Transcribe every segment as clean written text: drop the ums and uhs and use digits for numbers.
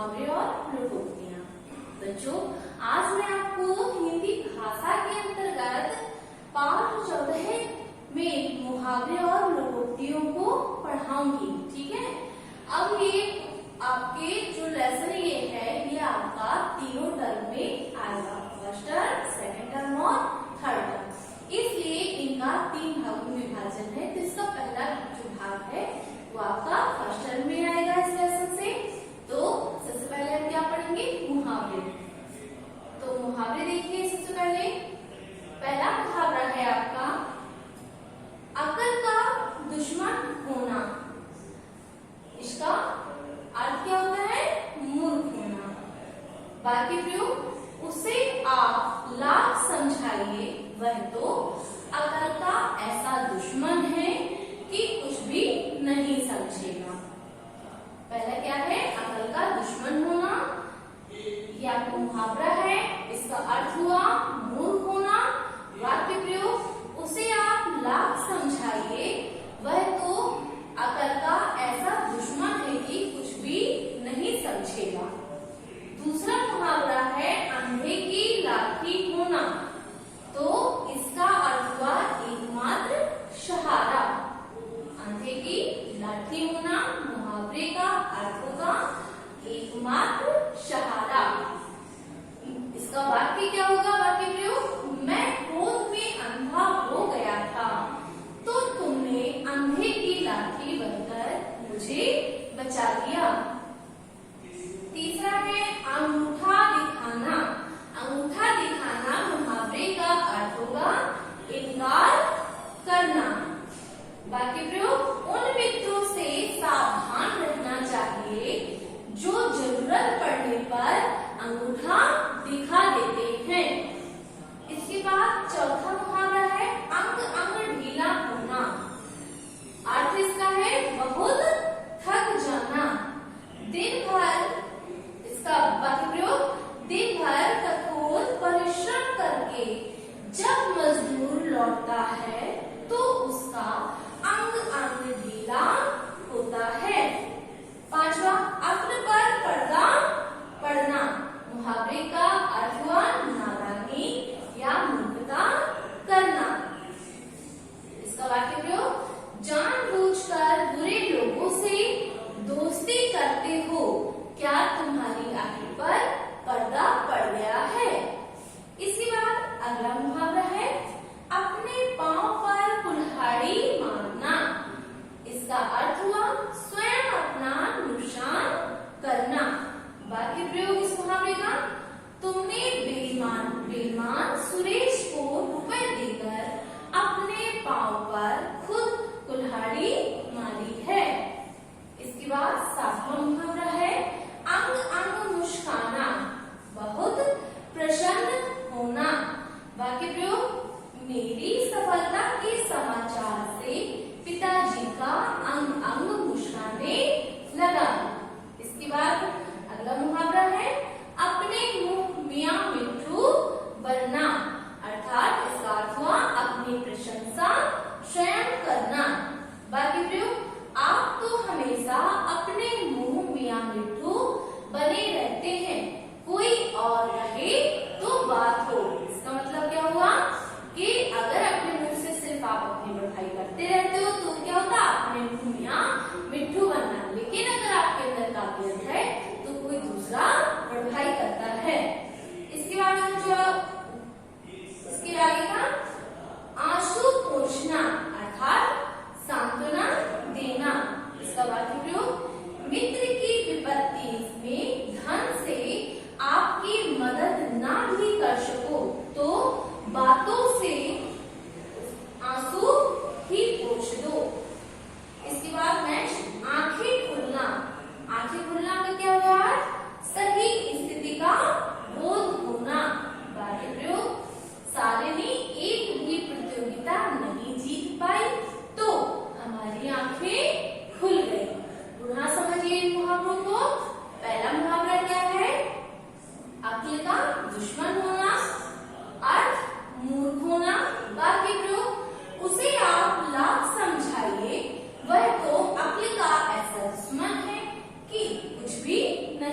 मुहावरे और लोकोक्तियां। बच्चों, आज मैं आपको हिंदी भाषा के अंतर्गत पाठ 14 में मुहावरे और लोकोक्तियों को पढ़ाऊंगी। ठीक है, अब ये आपके जो लेसन ये है, ये आपका तीनों टर्म में आएगा, फर्स्ट टर्म, सेकेंड टर्म और थर्ड टर्म। इसलिए इनका 3 भागों में विभाजन है। तो इसका पहला जो भाग है वो आपका फर्स्ट टर्म में आएगा इस लेसन से। तो सबसे पहले हम क्या पढ़ेंगे? मुहावरे। तो मुहावरे देखिए, सबसे पहले पहला मुहावरा है आपका अकल का दुश्मन होना। इसका अर्थ क्या होता है? मूर्ख होना। बाकी प्रयोग, उसे आप लाख समझाइए, वह तो अकल का ऐसा दुश्मन है कि कुछ भी नहीं समझेगा। पहला क्या है? अकल का दुश्मन होना। यह आपका मुहावरा है, इसका अर्थ हुआ मूर्ख होना। वाक्य प्रयोग, उसे आप लाख समझाइए, वह तो अकल का ऐसा दुश्मन है कि कुछ भी नहीं समझेगा। दूसरा मुहावरा है अंधे की लाठी होना। तो इसका अर्थ हुआ एकमात्र सहारा। अंधे की लाठी होना, मुहावरे का अर्थ होगा एकमात्र सहारा। इसका वाक्य क्या होगा? वाक्य प्रयोग, मैं क्रोध में अंधा हो गया था, तो तुमने अंधे की लाठी बनकर मुझे बचा लिया। तीसरा है अंगूठा दिखाना। अंगूठा दिखाना मुहावरे का अर्थ होगा इनकार करना। वाक्य प्रयोग, उन मित्रों से सावधान रहना चाहिए जो जरूरत पड़ने पर अंगूठा दिखा देते हैं। इसके बाद चौथा मुहावरा है अंग अंग ढीला होना। अर्थ इसका है बहुत थक जाना। दिन भर, इसका वाक्य प्रयोग, दिन भर कठोर परिश्रम करके जब मजदूर लौटता है तो उसका अंग अंग ढीला होता है। पांचवा, अक्ल पर पर्दा पड़ना। मुहावरे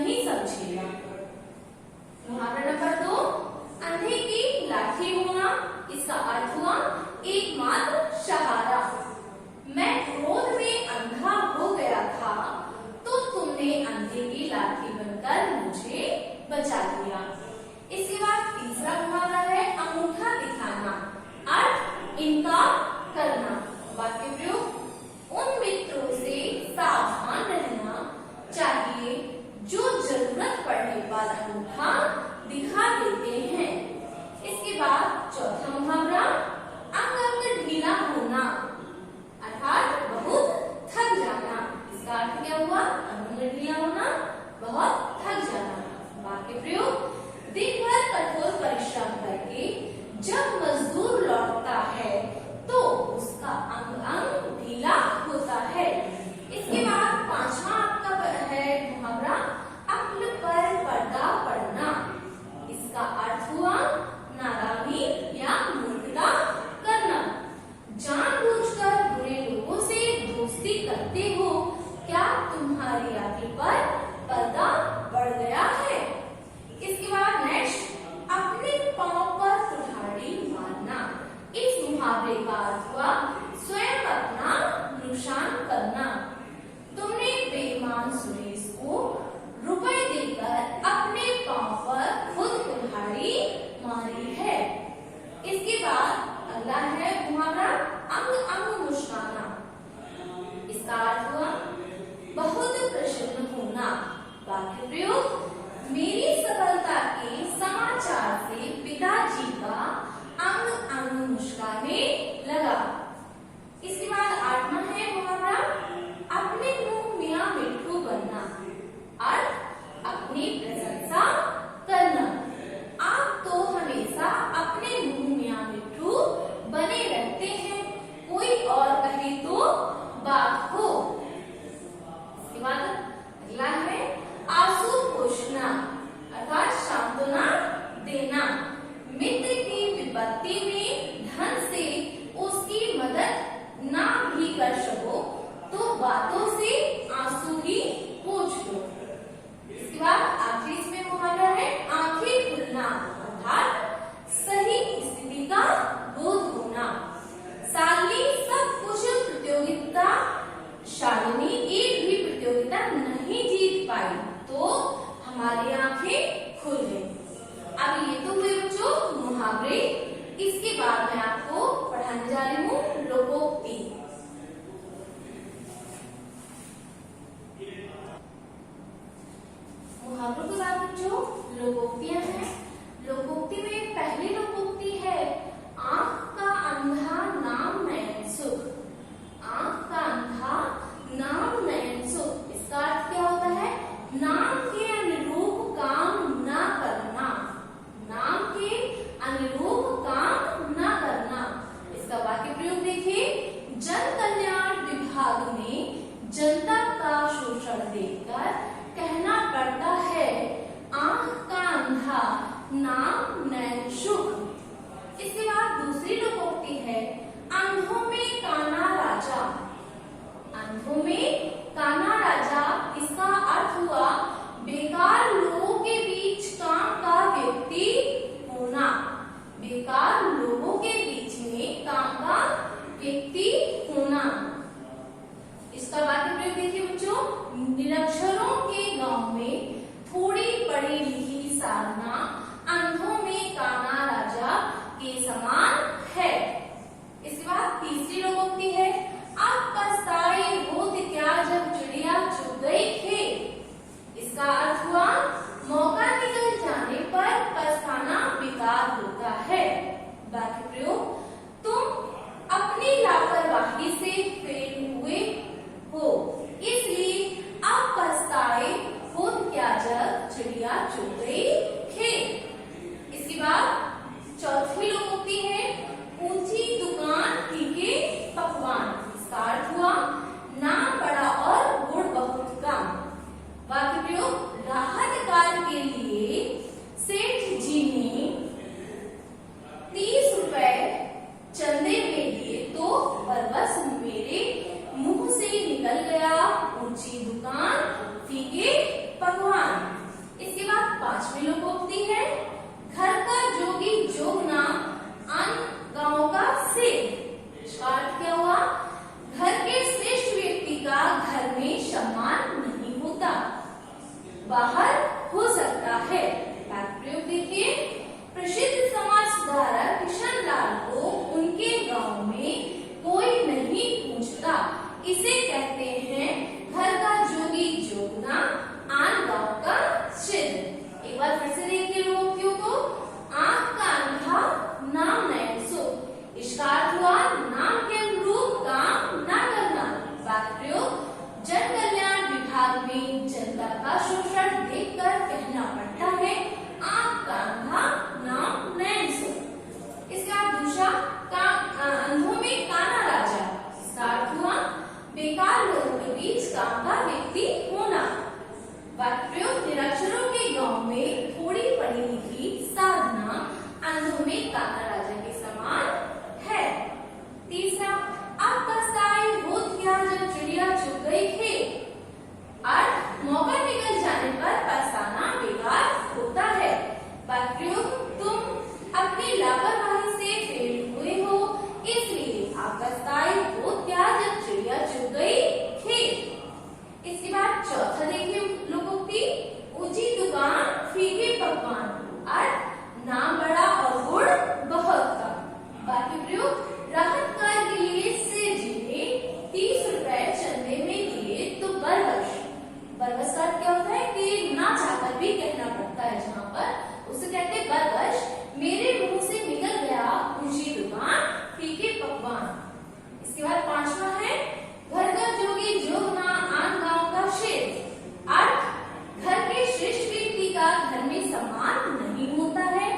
नहीं समझेगा। मुहावरा नंबर 2, अंधे की लाठी होना। इसका अर्थ हुआ एकमात्र सहारा। मैं क्रोध में अंधा हो गया था तो तुमने अंधे की लाठी बनकर मुझे बचा लिया। इसके बाद तीसरा मुहावरा है अंगूठा दिखाना। अर्थ इनकार करना। वाक्य प्रयोग, उन मित्रों से सावधान रहना चाहिए जो जरूरत पड़ने पर अंगूठा दिखा देते हैं। इसके बाद चौथा मुहावरा अंग अंग ढीला होना, अर्थात बहुत थक जाना। इसका अर्थ क्या हुआ? अंग ढीला होना, बहुत थक जाना। वाक्य प्रयोग, दिन भर कठोर परिश्रम करके जब मजदूर लौटता है तो उसका अंग अंग ढीला होता है। इसके बाद पांचवा आपका है मुहावरा अक्ल पर पर्दा पड़ना। इसका अर्थ हुआ नादानी या मूर्खता करना। जानबूझकर बुरे लोगों से दोस्ती करते हो, क्या तुम्हारी आंखों पर पर्दा पड़ गया है? इसके बाद नेक्स्ट अपने पांव पर कुल्हाड़ी मारना। इस मुहावरे का अर्थ हुआ स्वयं अपना नुकसान करना। तुमने बेईमान सुरेश को रुपए देकर अपने पांव पर खुद कुल्हाड़ी मारी है। इसके बाद अगला है मुहावरा अंग अंग मुस्कुराना। इसका अर्थ हुआ बहुत प्रसन्न होना। वाक्य प्रयोग, मेरी सफलता के समाचार से पिताजी का अंग अंग मुस्कुराने लगा। इसके बाद आठवां है मुहावरा अपने मुंह मियां मिट्ठू बनना। अर्थ अपनी प्रशंसा करना। आप तो हमेशा अपने मुंह मियां मिट्ठू बने रहते हैं, कोई और कहे तो बात हो। इसके बाद अगला है आंसू पोंछना, अर्थात सांत्वना देना। मित्र की विपत्ति में धन से उसकी मदद ना भी कर सको तो बातों से आंसू ही पोंछ लो। इसके बाद आखिरी इसमें मुहावरा है आंखें खुलना, अर्थात सही स्थिति का बोध होना। शालिनी सब कुछ प्रतियोगिता, शालिनी एक भी प्रतियोगिता नहीं जीत पाई तो हमारी आंखें खुल गई। अब ये तो हुए बच्चों मुहावरे। इसके बाद मैं आपको पढ़ाने जा रही हूँ लोकोक्ति। मुहावरों के बाद बच्चों लोकोक्तियां हैं। लोकोक्ति में पहली लोकोक्ति है आंख का अंधा नाम नयन सुख। आंख का अंधा नाम नयन सुख। इसका अर्थ क्या होता है? नाम के अनुरूप काम न करना। नाम के अनुरूप काम न करना। इसका वाक्य प्रयोग देखिए, जन कल्याण विभाग में जनता का शोषण देखकर कहना पड़ता है आंख का अंधा नाम नयन सुख। इसके बाद दूसरी लोकोक्ति है अंधों में काना राजा। अंधों में काना राजा। इसका अर्थ हुआ बेकार लोगों के बीच काम का व्यक्ति होना। बेकार लोगों के बीच में काम का व्यक्ति होना। इसका वाक्य प्रयोग देखिए बच्चों, निरक्षरों के गांव में थोड़ी पढ़ी लिखी साधना अंधों में काना राजा के समान है। इसके बाद तीसरी लोकोक्ति है अब पछताए होत क्या जब चिड़िया चुग गई खेत। इसका अर्थ हुआ मौका निकल जाने पर पछताना बेकार होता है। वाक्य प्रयोग, तुम अपनी लापरवाही से फेल हुए हो इसलिए अब पछताए होत क्या जब चिड़िया चुग गई खेत। इसके बाद चौथी लोकोक्ति है ऊंची दुकान फीके पकवान। इसका अर्थ हुआ नाम बड़ा और गुण बहुत कम। वाक्य प्रयोग, राहत कार्य के लिए सेठ जी ने 30 रुपए चंदे में दिए तो बरबस मेरे मुंह से निकल गया ऊंची दुकान फीके पकवान। हो सकता है। बात प्रयोग देखिए, प्रसिद्ध समाज सुधारक किशन लाल को उनके गांव में कोई नहीं पूछता, इसे कहते हैं घर का जोगी जोगना, आन गांव का सिद्ध। एक बार फिर से देखिए लोकोक्तियों को, आंख का अंधा नाम नयन सो, इसका अर्थ हुआ नाम के अनुरूप काम न करना। बात प्रयोग, जन कल्याण विभाग में जनता का शोषण देखकर कहना पड़ता है आंख का अंधा नाम नयन सो। इसका दूसरा, अंधों में काना राजा, इसका अर्थ हुआ बेकार लोगों के बीच काम का व्यक्ति होना। बात प्रयोग, निरक्षरों के गांव में थोड़ी पढ़ी लिखी साधना अंधों में काना राजा के समान है। तीसरा, अब पछताई होत क्या जब चिड़िया चुग गई खेत, अर्थ मौका निकल जाने पर पछताना बेकार होता है। बात प्रयोग, तुम अपनी लापरवाही से फेल हुए हो, इसलिए आप पछताई होत क्या जब चिड़िया चुग गई खेत। इसके बाद चौथा देखिए लोकोक्ति, ऊंची दुकान फीके पकवान, अर्थ नाम बड़ा और गुण बहुत कम। बाकी प्रयोग, राहत कार्य के लिए सेठ जी ने 30 रुपए चंदे में दिए तो बरबस। बरबस का क्या होता है कि ना चाहकर भी कहना पड़ता है, जहाँ पर उसे कहते हैं बरबस, मेरे मुंह से निकल गया ऊंची दुकान फीके पकवान। इसके बाद पांचवा है, घर का जोगी जोगना, आन गांव का शेर, अर्थ घर के श्रेष्ठ व्यक्ति का घर में सम्मान नहीं होता है,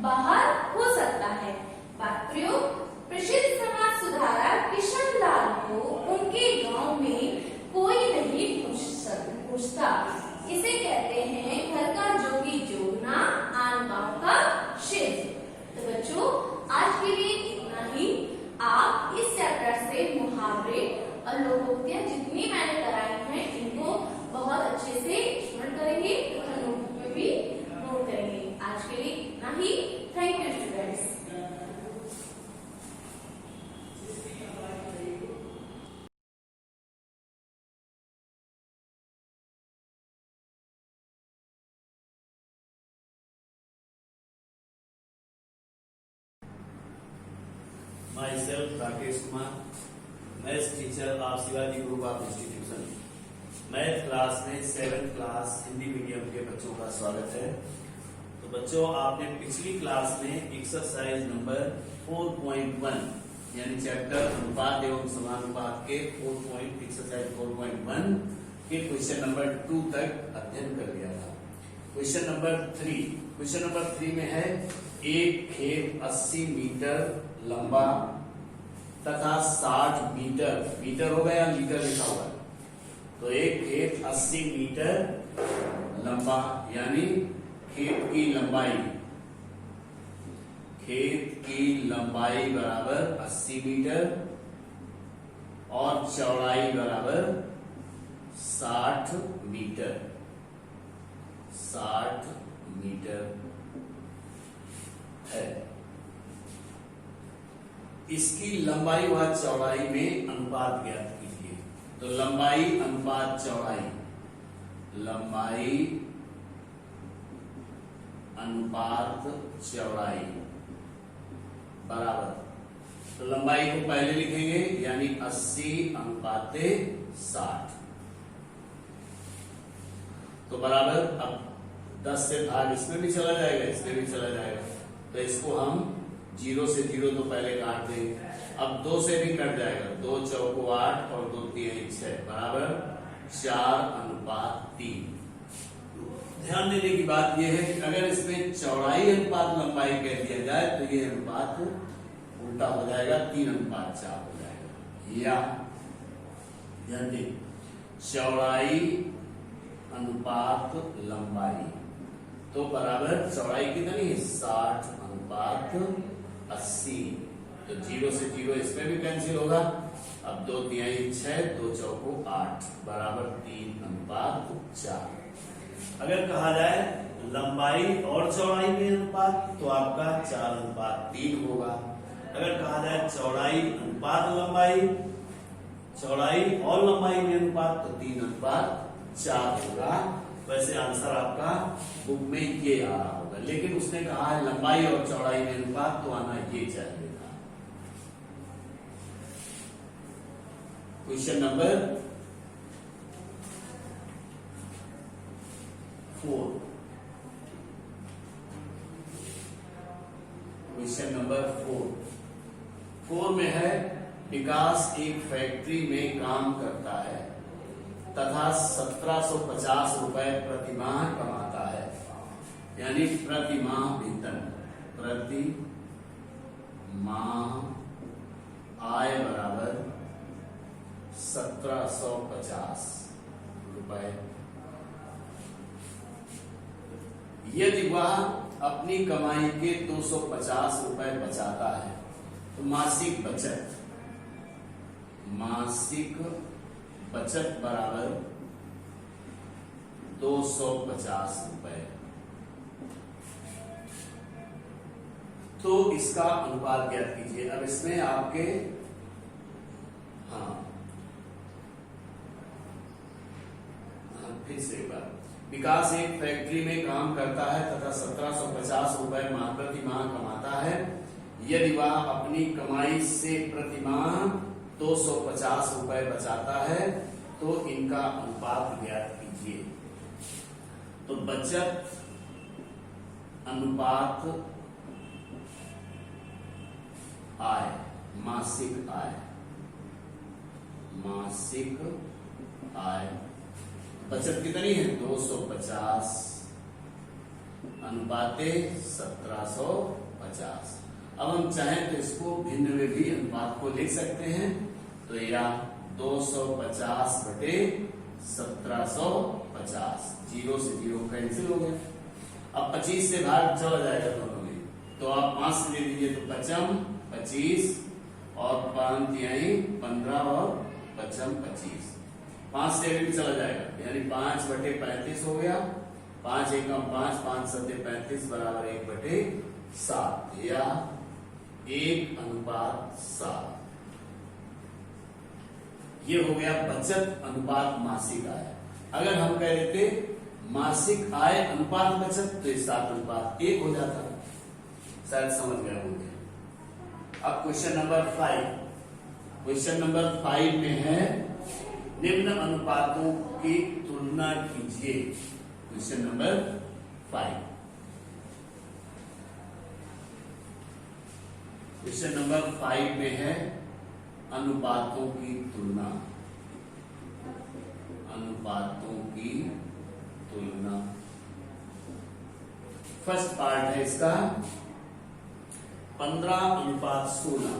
बाहर हो सकता है। बात प्रयोग, प्रसिद्ध समाज सुधारक किशन लाल को उनके गांव में कोई नहीं पूछता, इसे कहते हैं घर का जोगी जोगना, आन गांव का शेर। तो बच्चों, आज के लिए इतना ही। आप इस चैप्टर से मुहावरे और लोकोक्तियां जितनी मैंने कराई हैं, इनको बहुत अच्छे से स्मरण करेंगे तथा नोटबुक में भी नोट करेंगे। आज के लिए इतना ही। Thank you students. Myself Rakesh Kumar, maths teacher of Shivaji group of institution. Math class में 7th क्लास हिंदी मीडियम के बच्चों का स्वागत है। तो बच्चों, आपने पिछली क्लास में एक्सरसाइज नंबर 4.1 यानी चैप्टर अनुपात एवं समानुपात के एक्सरसाइज 4.1 के क्वेश्चन नंबर 2 तक अध्ययन कर लिया था। क्वेश्चन नंबर 3 में है, एक खेत 80 मीटर लंबा तथा 60 मीटर हो गया, लीटर लिखा हुआ है, तो एक खेत 80 मीटर लंबा यानी खेत की लंबाई बराबर 80 मीटर और चौड़ाई बराबर 60 मीटर है। इसकी लंबाई व चौड़ाई में अनुपात ज्ञात कीजिए। तो लंबाई अनुपात चौड़ाई, लंबाई अनुपात चौड़ाई बराबर, तो लंबाई को पहले लिखेंगे यानी 80 अनुपात 60, तो बराबर, अब 10 से भाग इसमें भी चला जाएगा, इसमें भी चला जाएगा, तो इसको हम 0 से 0 तो पहले काट देंगे। अब 2 से भी कट जाएगा, 2 चौको 8 और 2 तिहाई 6 बराबर 4 अनुपात 3। ध्यान देने की बात यह है कि अगर इसमें चौड़ाई अनुपात लंबाई कह दिया जाए तो ये अनुपात उल्टा हो जाएगा, 3 अनुपात 4 हो जाएगा। या ध्यान दें, चौड़ाई अनुपात लंबाई तो बराबर चौड़ाई कितनी है 60 अनुपात 80, तो 0 से 0 इसमें भी कैंसिल होगा। अब 2 तिहाई 6, 2 चौको 8 बराबर 3 अनुपात 4। अगर कहा जाए लंबाई और चौड़ाई में अनुपात तो आपका 4 अनुपात 3 होगा। अगर कहा जाए चौड़ाई अनुपात लंबाई, चौड़ाई और लंबाई में अनुपात तो 3 अनुपात 4 होगा। वैसे आंसर आपका बुक में ये आ रहा होगा, लेकिन उसने कहा है लंबाई और चौड़ाई में अनुपात, तो आना ये चाहिए था। Question number 4। क्वेश्चन नंबर 4 में है, विकास एक फैक्ट्री में काम करता है तथा 1750 रुपए प्रति माह कमाता है, यानी प्रति माह वेतन, प्रति माह आय बराबर 1750 रुपए। यदि वह अपनी कमाई के 250 रुपए बचाता है तो मासिक बचत बराबर 250 रुपए। तो इसका अनुपात ज्ञात कीजिए। अब इसमें आपके फिर से एक बार, विकास एक फैक्ट्री में काम करता है तथा 1750 रुपए प्रति माह कमाता है। यदि वह अपनी कमाई से प्रति माह 250 रुपए बचाता है तो इनका अनुपात ज्ञात कीजिए। तो बचत अनुपात आय, मासिक आय, बचत कितनी है 250 अनुपाते 1750। अब हम चाहें तो इसको भिन्न में भी अनुपात को लिख सकते हैं, तो या 250 बटे 1750, 0 से 0 कैंसिल हो गया। अब 25 से भाग चला जाएगा दोनों में, तो आप 5 से ले लीजिए, तो 25 और 5 यही 15 और 25, 5 से भी चला जाएगा, यानी 5 बटे 35 हो गया। 5 एकम 5, 5 सत्य 35 बराबर 1 बटे 7 या 1:7। ये हो गया बचत अनुपात मासिक आय। अगर हम कह देते मासिक आय अनुपात बचत, तो 7:1 हो जाता। शायद समझ गया होंगे। अब क्वेश्चन नंबर 5 में है, निम्न अनुपातों की तुलना कीजिए। Question number 5। क्वेश्चन नंबर 5 में है अनुपातों की तुलना। फर्स्ट पार्ट है इसका 15:16,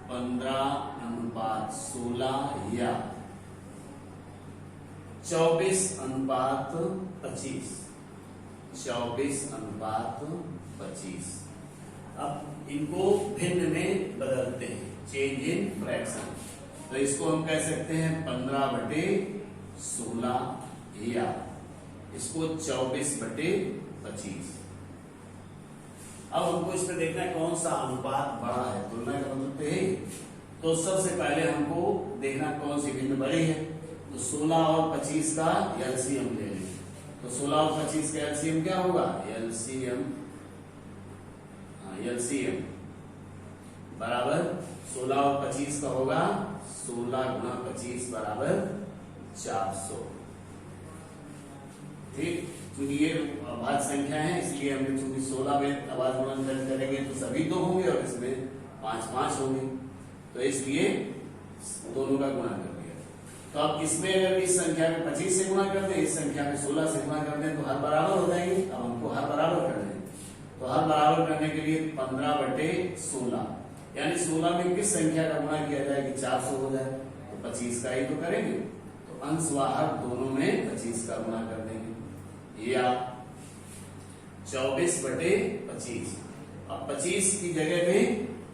15:16 या 24:25, 24:25। अब इनको भिन्न में बदलते हैं, चेंज इन फ्रैक्शन। तो इसको हम कह सकते हैं 15/16 या इसको 24/25। अब हमको इसमें देखना है कौन सा अनुपात बड़ा है, तुलना का मतलब तो है। तो सबसे पहले हमको देखना कौन सी भिन्न बड़ी है। तो 16 और 25 का एलसीएम ले लें। तो 16 और 25 का एलसीएम क्या होगा, एलसीएम बराबर 16 और 25 का होगा 16 गुणा 25 बराबर 400। ठीक, क्योंकि ये अभाज्य संख्या है, इसलिए हमने चूंकि 16 में अभाज्य गुणनखंड करेंगे तो सभी 2 होंगे और इसमें 5 होंगे, तो इसलिए दोनों का गुणा कर दिया। तो अब इसमें अगर इस संख्या में 25 से गुणा कर दें, इस संख्या में 16 से गुणा कर दें, तो हर बराबर हो जाएंगे। अब हमको हर बराबर करना है, तो हर बराबर करने के लिए 15/16, यानी 16 में किस संख्या का गुणा किया जाए कि 400 हो जाए, तो 25 का ही तो करेंगे। तो अंश व हर दोनों में 25 का गुणा कर देंगे, या 24/25। अब 25 की जगह में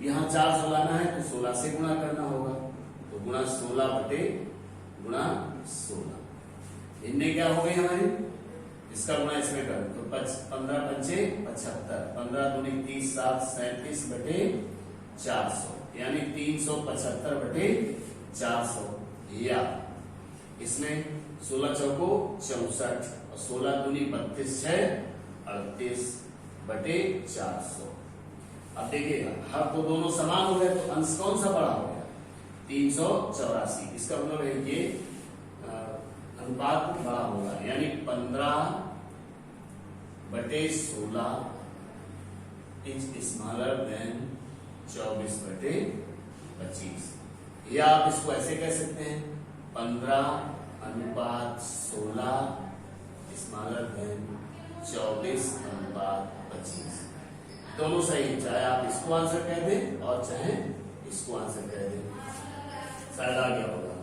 यहाँ 400 लाना है, तो 16 से गुणा करना होगा, तो गुणा 16 इनने क्या हो गई हमारी, इसका गुणा इसमें कर, तो 15×5 75, 15 दूनी 30, 7 37/400, यानी 375/400, या इसमें 16 चौको 64, और 16 दूनी 32 6 38 बटे 400। अब देखिएगा हर तो दोनों समान हो गए, तो अंश कौन सा बड़ा हो गया? 384। इसका मतलब है ये अनुपात बड़ा होगा, यानी 15 बटे 16 इज स्मॉलर देन 24 बटे 25। या आप इसको ऐसे कह सकते हैं 15:16 स्मॉलर देन 24:25। दोनों सही, चाहे आप इसको आंसर कह दें और चाहे इसको आंसर कह दें, शायद आ गया होगा।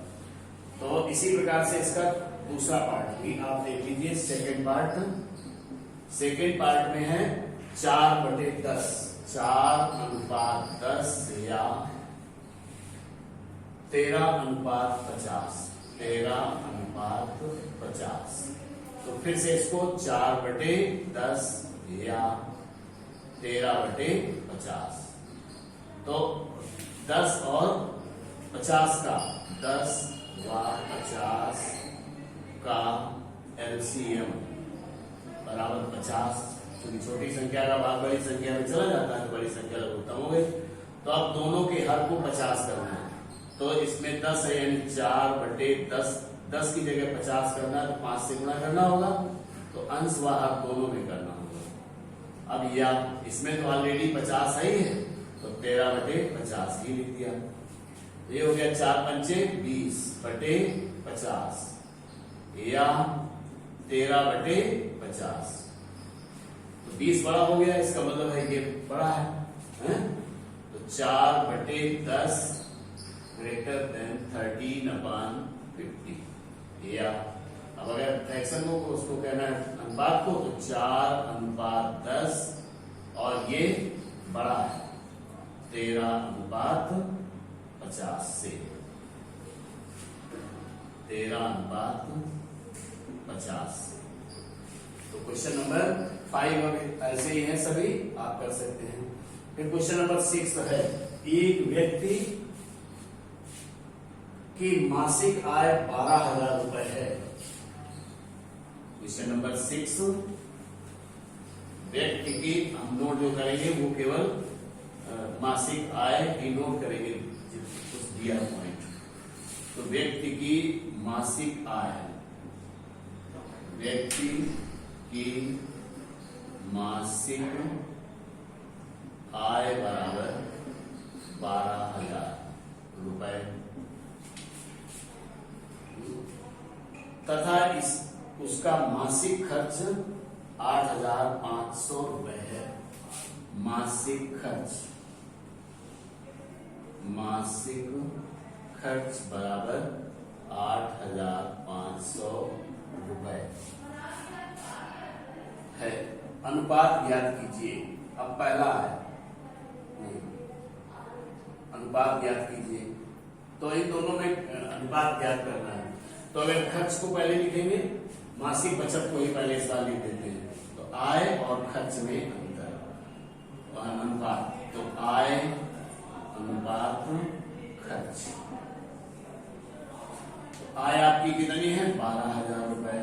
तो इसी प्रकार से इसका दूसरा पार्ट भी आप देख लीजिए। सेकेंड पार्ट में है 4/10, 4:10 या 13:50, 13:50। तो फिर से इसको 4/10 या 13/50। तो 10 और 50 का 10 व 50 का LCM बराबर 50। क्योंकि छोटी संख्या का भाग बड़ी संख्या में चला जाता है तो बड़ी संख्या लघुत्तम हो गई। तो अब दोनों के हर को 50 करना है, तो इसमें 10 है यानी 4/10, 10 की जगह 50 करना है तो 5 से गुणा करना होगा, तो अंश व हर दोनों में करना होगा। अब या इसमें तो ऑलरेडी 50 ही है, तो 13/50 ही लिख दिया। ये हो गया 4×5 20 बटे 50 या 13/50। तो 20 बड़ा हो गया, इसका मतलब है ये बड़ा है? तो 4/10 ग्रेटर देन 13/50। या अब अगर फ्रैक्शन को उसको कहना है अनुपात को, तो 4:10 और ये बड़ा है 13:50 से, 13:50 से। तो क्वेश्चन नंबर 5 ऐसे ही है, सभी आप कर सकते हैं। फिर क्वेश्चन नंबर 6 है, एक व्यक्ति की मासिक आय 12,000 रुपए है। क्वेश्चन नंबर 6, व्यक्ति की हम नोट जो करेंगे वो केवल मासिक आय ही नोट करेंगे, कुछ दिया पॉइंट। तो व्यक्ति की मासिक आय, व्यक्ति की मासिक आय बराबर 12,000 रुपए तथा उसका मासिक खर्च 8,500 रुपए है। मासिक खर्च बराबर 8,500 रुपए है। अनुपात ज्ञात कीजिए। अब पहला है अनुपात ज्ञात कीजिए, तो इन दोनों में अनुपात ज्ञात करना है। तो अगर खर्च को पहले लिखेंगे, मासिक बचत को ही पहले इस बार लिख देते हैं, तो आय और खर्च में अंतर, अनुपात। तो आय अनुपात खर्च। तो आय आपकी कितनी है? 12,000 रुपए,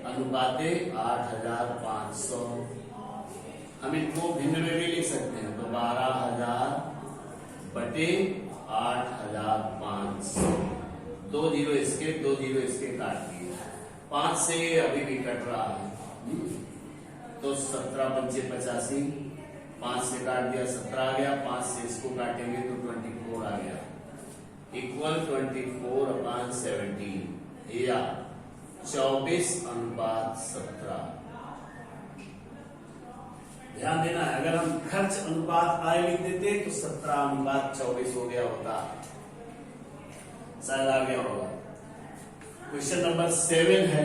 अनुपाते 8,500। हम इनको भिन्न में भी लिख सकते हैं, तो 12,000 बटे 8,500। 2 जीरो इसके, 2 जीरो इसके काट दिए, 5 से अभी भी कट रहा है, तो 17×5 = 85, 5 से काट दिया 17 आ गया, 5 से इसको काटेंगे तो 24 आ गया, इक्वल 24/17 या 24:17। ध्यान देना है, अगर हम खर्च अनुपात आय लिख देते तो 17:24 हो गया होता, शायद आ गया होगा। क्वेश्चन नंबर 7 है।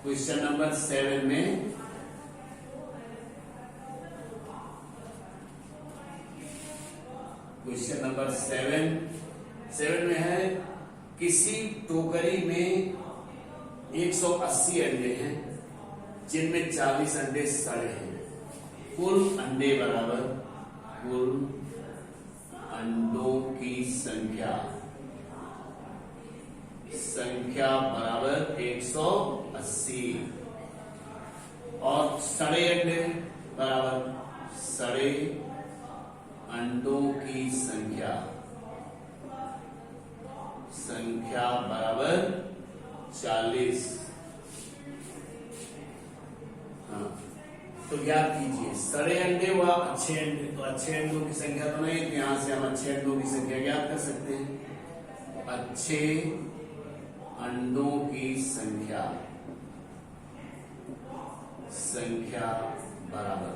क्वेश्चन नंबर 7 में है, किसी टोकरी में 180 अंडे हैं जिनमें 40 अंडे सड़े हैं। कुल अंडे बराबर कुल अंडों की संख्या संख्या बराबर 180 और सड़े अंडे बराबर सड़े अंडों की संख्या बराबर 40। हाँ, तो याद कीजिए सड़े अंडे व अच्छे अंडे, तो अच्छे अंडों की संख्या तो नहीं, तो यहां से हम अच्छे अंडों की संख्या ज्ञात कर सकते हैं। अच्छे अंडों की संख्या बराबर,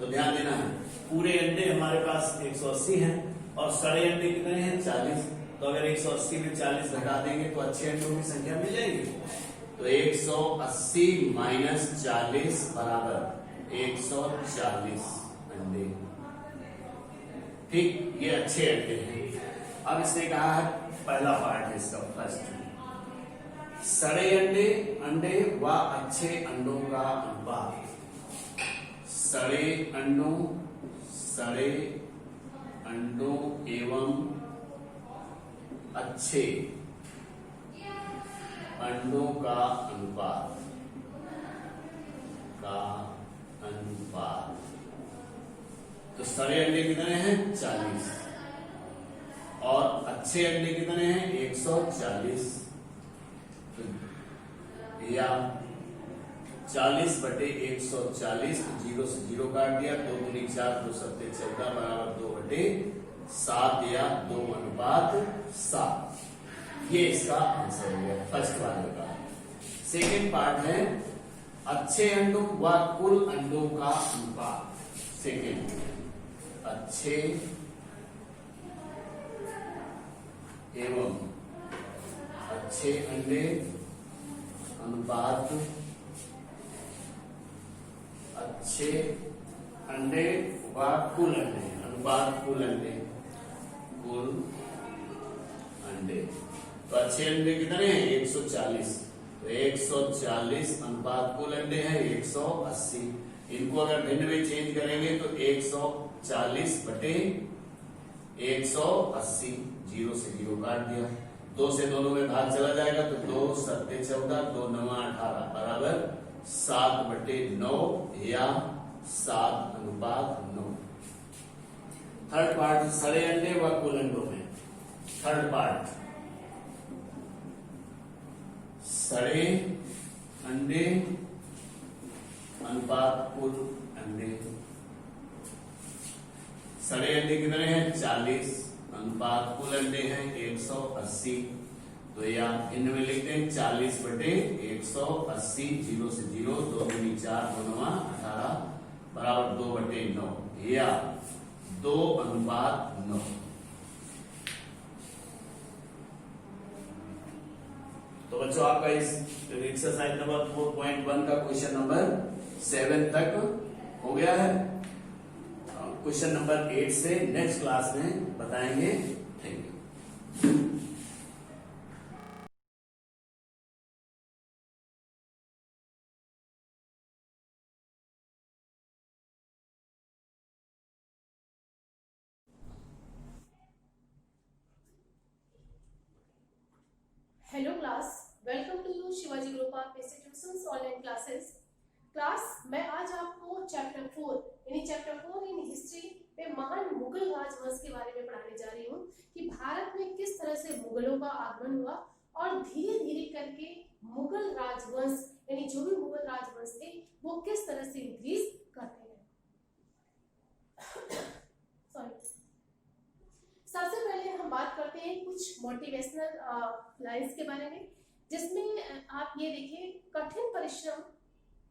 तो ध्यान देना है पूरे अंडे हमारे पास 180 हैं और सड़े अंडे कितने हैं 40। तो अगर 180 में 40 घटा देंगे तो अच्छे अंडों की संख्या मिल जाएगी। तो 180 माइनस 40 बराबर 140 अंडे। ठीक, ये अच्छे अंडे हैं। अब इसने कहा है पहला पार्ट है इसका फर्स्ट, सड़े अंडे व अच्छे अंडों का अनुपात। सड़े अंडों एवं अच्छे अंडों का अनुपात तो सड़े अंडे कितने हैं 40 और अच्छे अंडे कितने हैं 140। या 40/140, तो 0 से 0 काट दिया, 2 दूनी 4, 2 सत्ते 14 बराबर 2/7 या 2:7। ये इसका आंसर हो गया फर्स्ट वाले का। सेकेंड पार्ट है अच्छे अंडों व कुल अंडों का अनुपात। सेकेंड, अच्छे एवं अच्छे अंडे अनुपात, अच्छे अंडे व कुल अंडे, अनुपात कुल अंडे। तो अच्छे अंडे कितने हैं 140, तो 140 अनुपात कुल अंडे हैं 180। इनको अगर भिन्न में चेंज करेंगे तो 140/180, 0 से 0 काट दिया, 2 से दोनों में भाग चला जाएगा तो 2 सत्ते 14, 2 9 18 बराबर 7/9 या 7:9। थर्ड पार्ट सड़े अंडे व कुल अंडों में। थर्ड पार्ट सड़े अंडे अनुपात कुल अंडे। सड़े अंडे कितने हैं 40, अनुपात कुल अंडे हैं 180। तो या इनमें लिखते हैं 40/180, 0 से 0, 2 दूनी 4, 2 9 18 बराबर 2/9 या 2:9। तो बच्चों आपका इस एक्सरसाइज नंबर 4.1 का क्वेश्चन नंबर 7 तक हो गया है। क्वेश्चन नंबर 8 से नेक्स्ट क्लास में बताएंगे। Thank you. Hello class, welcome to you Shivaji group of institutions online classes. Class मैं आज आपको चैप्टर 4 यानी चैप्टर 4 इन हिस्ट्री में महान मुगल राजवंश के बारे में पढ़ाने जा रही हूँ कि भारत में किस तरह से मुगलों का आगमन हुआ और धीरे धीरे करके मुगल राजवंश यानी जो भी मुगल राजवंश थे वो किस तरह से इंक्रीज करते गए। सॉरी, सबसे पहले हम बात करते हैं कुछ मोटिवेशनल लाइंस के बारे में, जिसमें आप ये देखिए कठिन परिश्रम,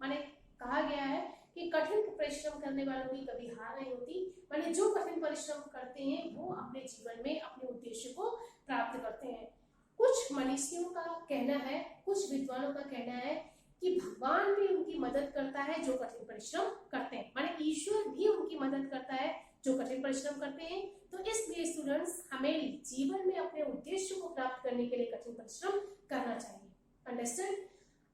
माने कहा गया है कि कठिन परिश्रम करने वालों की कभी हार नहीं होती। माने जो कठिन परिश्रम करते हैं वो अपने जीवन में अपने उद्देश्य को प्राप्त करते हैं। कुछ मनीषियों का कहना है, कुछ विद्वानों का कहना है कि भगवान भी उनकी मदद करता है जो कठिन परिश्रम करते हैं, माने ईश्वर भी उनकी मदद करता है जो कठिन परिश्रम करते हैं। तो इसलिए स्टूडेंट्स हमें जीवन में अपने उद्देश्य को प्राप्त करने के लिए कठिन परिश्रम करना चाहिए। अंडरस्टैंड?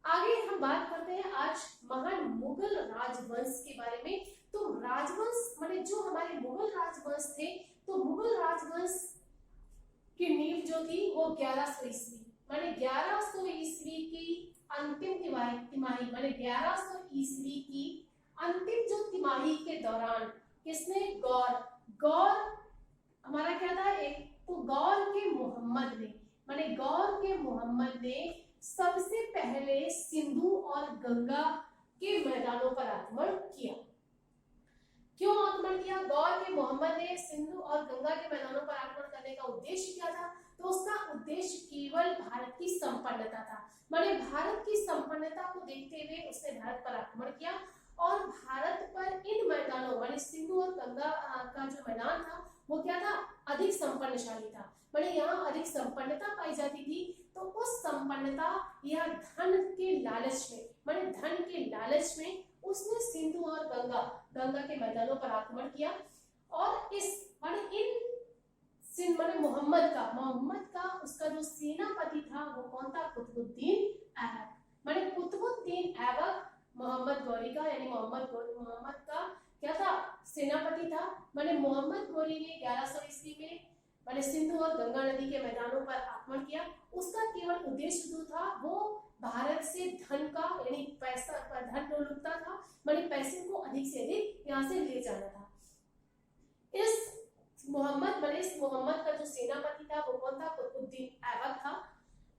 आगे हम बात करते हैं आज महान मुगल राजवंश के बारे में। तो राजवंश माने जो हमारे मुगल राजवंश थे, तो मुगल राजवंश की नींव जो थी वो 1100 ईस्वी माने 1100 ईस्वी की अंतिम तिमाही माने 1100 ईस्वी की अंतिम जो तिमाही के दौरान किसने गौर हमारा क्या था एक तो गौर के मोहम्मद ने सबसे पहले सिंधु और गंगा के मैदानों पर आक्रमण किया। क्यों आक्रमण किया? गौर के मोहम्मद ने सिंधु और गंगा के मैदानों पर आक्रमण करने का उद्देश्य क्या था? तो उसका उद्देश्य केवल भारत की संपन्नता था। माने भारत की संपन्नता को देखते हुए उसने भारत पर आक्रमण किया और भारत पर इन मैदानों माने सिंधु और गंगा का जो मैदान था वो क्या था? अधिक संपन्नशाली था। माने यहाँ अधिक संपन्नता पाई जाती थी। तो उस संपन्नता या धन के लालच में उसने सिंधु और गंगा के मैदानों पर आक्रमण किया और इस माने मोहम्मद का उसका जो सेनापति था वो कौन था? कुतुबुद्दीन ऐबक। माने कुतुबुद्दीन ऐबक मोहम्मद गौरी का यानी मोहम्मद का क्या था? सेनापति था। माने मोहम्मद गौरी ने 1100 ईस्वी में माने सिंधु और गंगा नदी के मैदानों पर आक्रमण किया। उसका केवल उद्देश्य जो था वो भारत से धन का यानी धन लोलुपता था। माने पैसे को अधिक से अधिक यहाँ से ले जाना था। इस मोहम्मद का जो सेनापति था वो कौन था? कुतुबुद्दीन ऐबक था।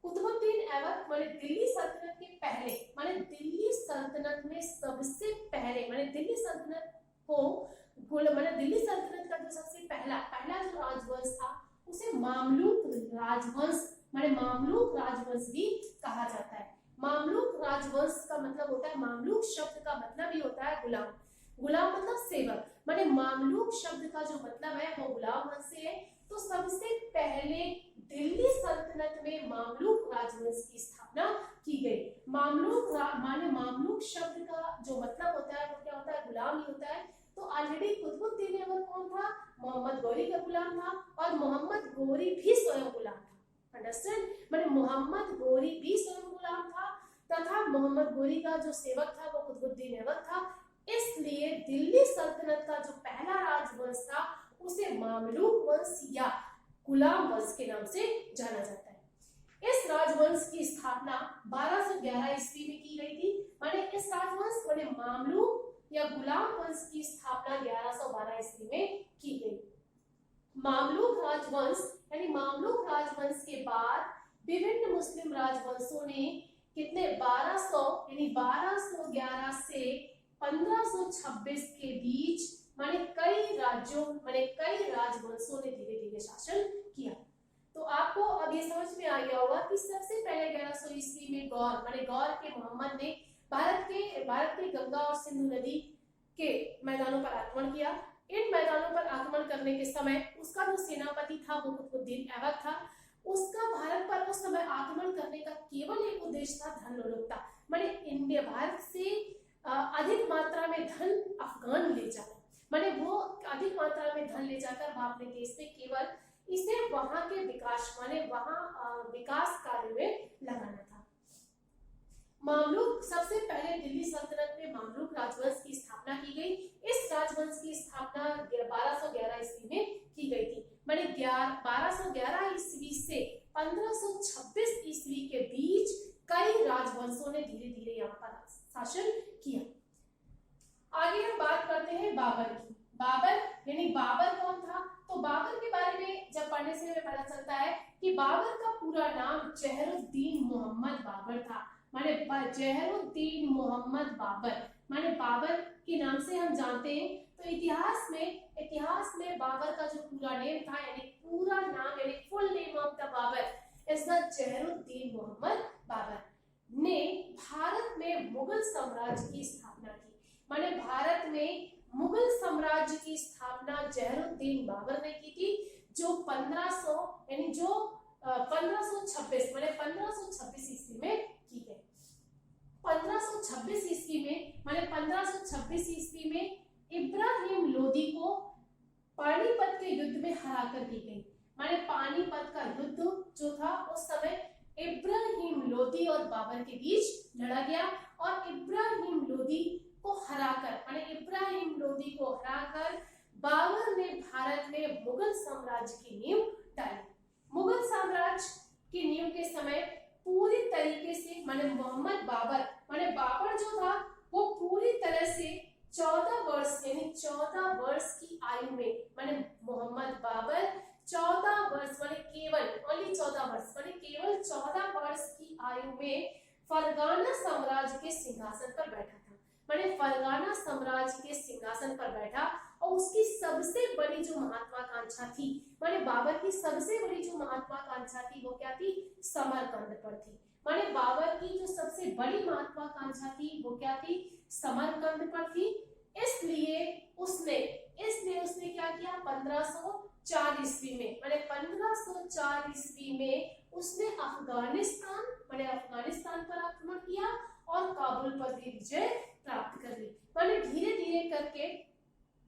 कुतुबुद्दीन ऐबक माने दिल्ली सल्तनत के पहले माने दिल्ली सल्तनत में सबसे पहले माने दिल्ली सल्तनत का जो सबसे पहला जो राजवंश था उसे मामलुक राजवंश भी कहा जाता है। मामलुक राजवंश का मतलब होता है, मामलुक शब्द का मतलब ही होता है गुलाम मतलब सेवक। माने मामलुक शब्द का जो मतलब है वो गुलाम वंश से है। तो सबसे पहले दिल्ली सल्तनत में मामलुक राजवंश की स्थापना की गई। मामलुक शब्द का जो मतलब होता है वो क्या होता है? गुलाम ही होता है। तो ऑलरेडी कुतुबुद्दीन ऐबक कौन था? मोहम्मद गौरी का गुलाम था और मोहम्मद गौरी भी स्वयं गुलाम था। अंडरस्टैंड? माने मोहम्मद गौरी भी स्वयं गुलाम था तथा मोहम्मद गौरी का जो सेवक था वो कुतुबुद्दीन ऐबक था। इसलिए दिल्ली सल्तनत का जो पहला राजवंश था उसे मामलुक वंश या गुलाम वंश के नाम से जाना जाता है। इस राजवंश की स्थापना 1211 ईस्वी में की गई थी। माने इस राजवंश माने मामलुक या गुलाम वंश की स्थापना 1112 ईस्वी में की गई। मामलुक राजवंश के बाद विभिन्न मुस्लिम राजवंशों ने कितने 1211 से 1526 के बीच माने कई राजवंशों ने धीरे धीरे शासन किया। तो आपको अब ये समझ में आ गया होगा कि सबसे पहले 1100 ईस्वी में गौर के मोहम्मद ने भारत के गंगा और सिंधु नदी के मैदानों पर आक्रमण किया। इन मैदानों पर आक्रमण करने के समय उसका जो सेनापति था वो कुतुबुद्दीन ऐबक था। उसका भारत पर उस समय आक्रमण करने का केवल एक उद्देश्य था धन लोलुपता। माने इंडिया भारत से अधिक मात्रा में धन अफगान ले जाना। माने वो अधिक मात्रा में धन ले जाकर वहां अपने देश में केवल इसे वहां के विकास विकास कार्य में लगाना था। सबसे पहले दिल्ली सल्तनत में मामलुक राजवंश की स्थापना की गई। इस राजवंश की स्थापना 1211 ईस्वी में की गई थी। माने 1211 ईस्वी से 1526 ईस्वी के बीच कई राजवंशों ने धीरे धीरे यहाँ पर शासन किया। आगे हम बात करते हैं बाबर की। बाबर कौन था? तो बाबर के बारे में जब पढ़ने से हमें पता चलता है कि बाबर का पूरा नाम जहरुद्दीन मोहम्मद बाबर था। माने जहरुद्दीन मोहम्मद बाबर माने बाबर के नाम से हम जानते हैं। तो इतिहास में बाबर का जो पूरा नेम था यानी पूरा नाम यानी full name of the Babur is the Zahiruddin Muhammad Babur ने भारत में मुगल साम्राज्य की स्थापना की। माने भारत में मुगल साम्राज्य की स्थापना जहरुद्दीन बाबर ने की थी, जो 1526 माने 1526 ईस्वी में की गई। 1526 ईस्वी में इब्राहिम लोदी को पानीपत के युद्ध में हराकर की गई। माने पानीपत का युद्ध जो था उस समय इब्राहिम लोदी और बाबर के बीच लड़ा गया और इब्राहिम लोदी को हराकर बाबर ने भारत में मुगल साम्राज्य की नींव डाली। मुगल साम्राज्य की नींव के समय पूरी तरीके से माने मोहम्मद बाबर माने बाबर जो था वो पूरी तरह से 14 वर्ष यानी 14 वर्ष की आयु में माने मोहम्मद बाबर 14 वर्ष माने केवल ओनली 14 वर्ष माने केवल 14 वर्ष की आयु में फरगाना साम्राज्य के सिंहासन पर बैठा था। माने फरगाना साम्राज्य के सिंहासन पर बैठा और उसकी सबसे बड़ी जो महत्वाकांक्षा थी माने बाबर की सबसे बड़ी जो महत्वाकांक्षा थी वो क्या थी? समरकंद पर थी। माने बाबर की जो सबसे बड़ी महत्वाकांक्षा थी वो क्या थी? समरकंद पर थी। इसलिए उसने क्या किया? 1504 ईस्वी में माने 1504 ईस्वी में उसने अफगानिस्तान माने अफगानिस्तान पर आक्रमण किया और काबुल पर भी विजय प्राप्त कर ली। माने धीरे धीरे करके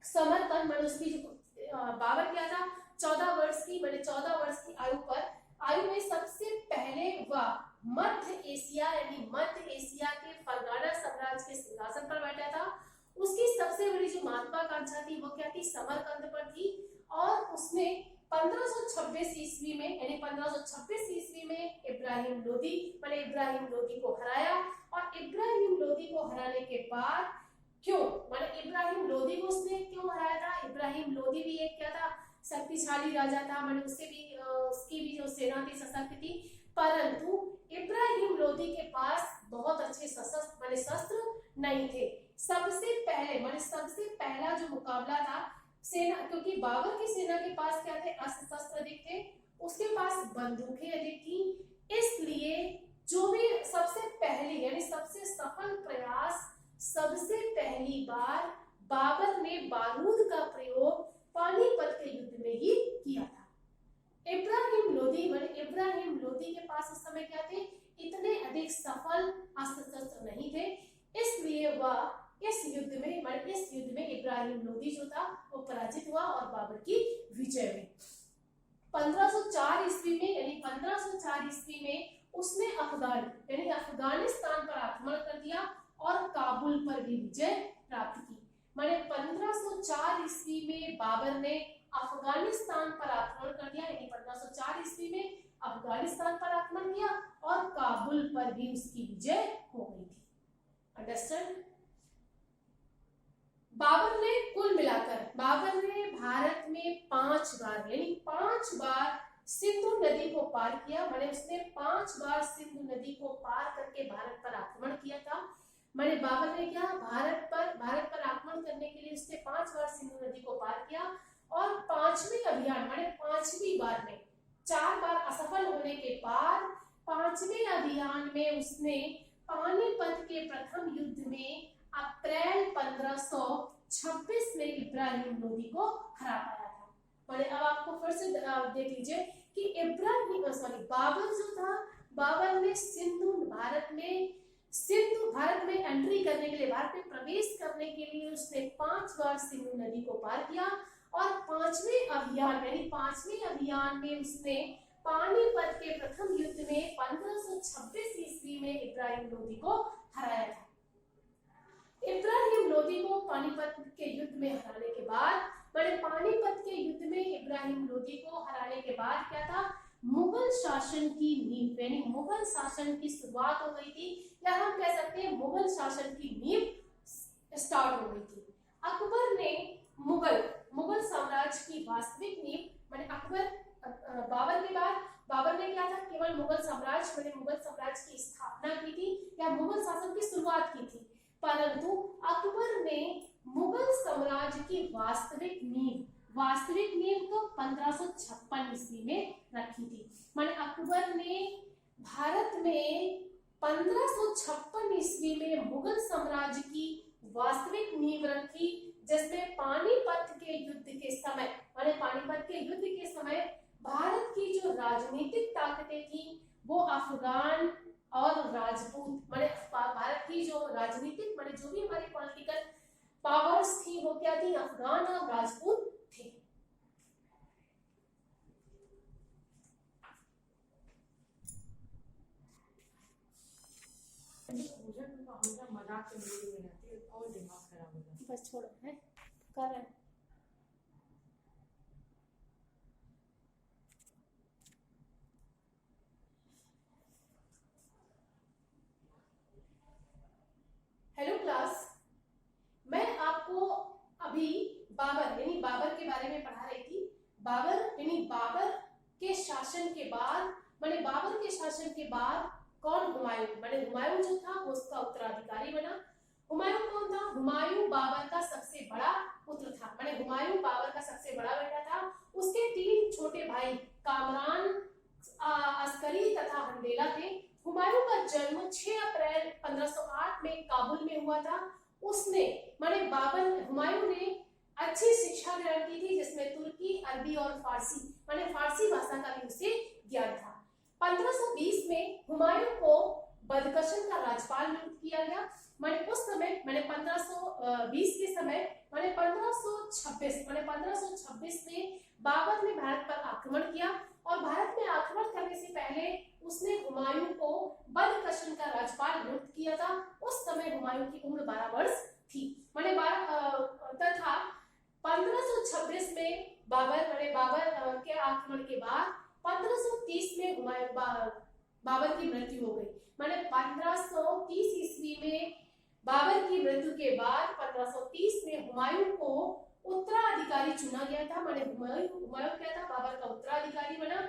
समरकंद माने उसकी बाबर क्या था? 14 वर्ष की माने 14 वर्ष की आयु में सबसे पहले वह मध्य एशिया यानी मध्य एशिया के फरगाना साम्राज्य के सिंहासन पर बैठा था। उसकी सबसे बड़ी जो महत्वाकांक्षा थी वो क्या थी? समरकंद पर थी और उसने 1526 ईस्वी में यानी 1526 ईस्वी में इब्राहिम लोदी माने इब्राहिम लोदी को हराया और इब्राहिम लोदी को हराने के बाद क्यों माने इब्राहिम लोदी को उसने क्यों हराया था? इब्राहिम लोदी भी एक क्या था? शक्तिशाली राजा था। माने उसकी भी जो सेना थी सशक्त थी, परंतु इब्राहिम लोदी के पास बहुत अच्छे शस्त्र नहीं थे। सबसे पहला जो मुकाबला था सेना, क्योंकि बाबर की सेना के पास क्या थे? अस्त्र शस्त्र अधिक थे, उसके पास बंदूकें अधिक थी। इसलिए जो भी सबसे पहली यानी सबसे सफल प्रयास सबसे पहली बार बाबर ने बारूद का प्रयोग पानीपत के युद्ध में ही किया था। इब्राहिम लोदी के पास उस समय क्या थे? इतने अधिक सफल अस्त्र शस्त्र नहीं थे। इसलिए वह इस युद्ध में इब्राहिम लोदी जो था वो पराजित हुआ और बाबर की विजय हुई। 1504 ईस्वी में उसने अफगानिस्तान पर आक्रमण कर दिया और काबुल पर भी विजय प्राप्त की। माने 1504 ईस्वी में बाबर ने अफगानिस्तान पर आक्रमण कर दिया यानी 1504 ईस्वी में अफगानिस्तान पर आक्रमण किया और काबुल पर भी उसकी विजय हो गई थी। अंडरस्टैंड? बाबर ने भारत में 5 बार सिंधु नदी को पार किया। माने उसने 5 बार सिंधु नदी को पार करके भारत पर आक्रमण किया था। माने बाबर ने क्या भारत पर आक्रमण करने के लिए उसने 5 बार सिंधु नदी को पार किया और 5वें अभियान माने 5वीं बार में 4 बार असफल होने के बाद 5वें अभियान में उसने पानीपत के प्रथम युद्ध में अप्रैल 1526 में इब्राहिम लोदी को हरा पाया था। माने अब आपको फिर से देख लीजिए कि बाबर जो था, बाबर ने भारत में एंट्री करने के लिए, भारत में प्रवेश करने के लिए उसने 5 बार सिंधु नदी को पार किया और 5वें अभियान में उसने पानीपत के प्रथम युद्ध में 1526 ईस्वी में इब्राहिम लोदी को हराया था। इब्राहिम लोदी को पानीपत के युद्ध में हराने के बाद पानीपत के युद्ध में इब्राहिम लोदी को हराने के बाद क्या था? मुगल शासन की नींव यानी मुगल शासन की शुरुआत हो गई थी, या हम कह सकते हैं मुगल शासन की नींव स्टार्ट हो गई थी। अकबर ने मुगल साम्राज्य की वास्तविक नींव माने बाबर के बाद बाबर ने क्या था? केवल मुगल साम्राज्य की स्थापना की थी या मुगल शासन की शुरुआत की थी, परंतु अकबर ने मुगल साम्राज्य की वास्तविक नींव तो 1556 ईस्वी में रखी थी। माने अकबर ने भारत में 1556 ईस्वी में मुगल साम्राज्य की वास्तविक नींव रखी, जिसमें पानीपत के युद्ध के समय भारत की जो राजनीतिक ताकतें थी वो अफगान और राजपूत माने भारत की जो राजनीतिक माने जो भी हमारी पॉलिटिकल पावर्स थी वो क्या थी? अफगान और राजपूत थी। मजाक और दिमाग खराब हो जाता है। बस छोड़ो है कर रहे हैं। बारे में पढ़ा रही थी। बाबर यानी बाबर के शासन के बाद माने बाबर के शासन के बाद कौन हुमायूं माने हुमायूं जो था वो उसका उत्तराधिकारी बना। हुमायूं कौन था? हुमायूं बाबर का सबसे बड़ा पुत्र था, माने हुमायूं बाबर का सबसे बड़ा बेटा था। उसके 3 छोटे भाई कामरान, अस्करी तथा हंडेला थे। हुमायूं का जन्म 6 अप्रैल 1508 में काबुल में हुआ था। उसने माने हुमायूं ने अच्छी शिक्षा ग्रहण की थी, जिसमें तुर्की, अरबी और फारसी माने फारसी भाषा का भी उसे ज्ञान था। 1520 में हुमायूं को बदकशन का राज्यपाल नियुक्त किया गया। माने उस समय माने 1520 के समय माने 1526 में बाबर ने भारत पर आक्रमण किया और भारत में आक्रमण करने से पहले उसने हुमायूं को बदकशन का राज्यपाल नियुक्त किया था। उस समय हुमायूं की उम्र 12 वर्ष थी। माने तथा 1526 में बाबर के आक्रमण के बाद 1530 में बाबर की मृत्यु हो गई। माने 1530 ईस्वी में बाबर की मृत्यु के बाद 1530 में हुमायूं को उत्तराधिकारी चुना गया था। माने हुमायूं क्या था? बाबर का उत्तराधिकारी बना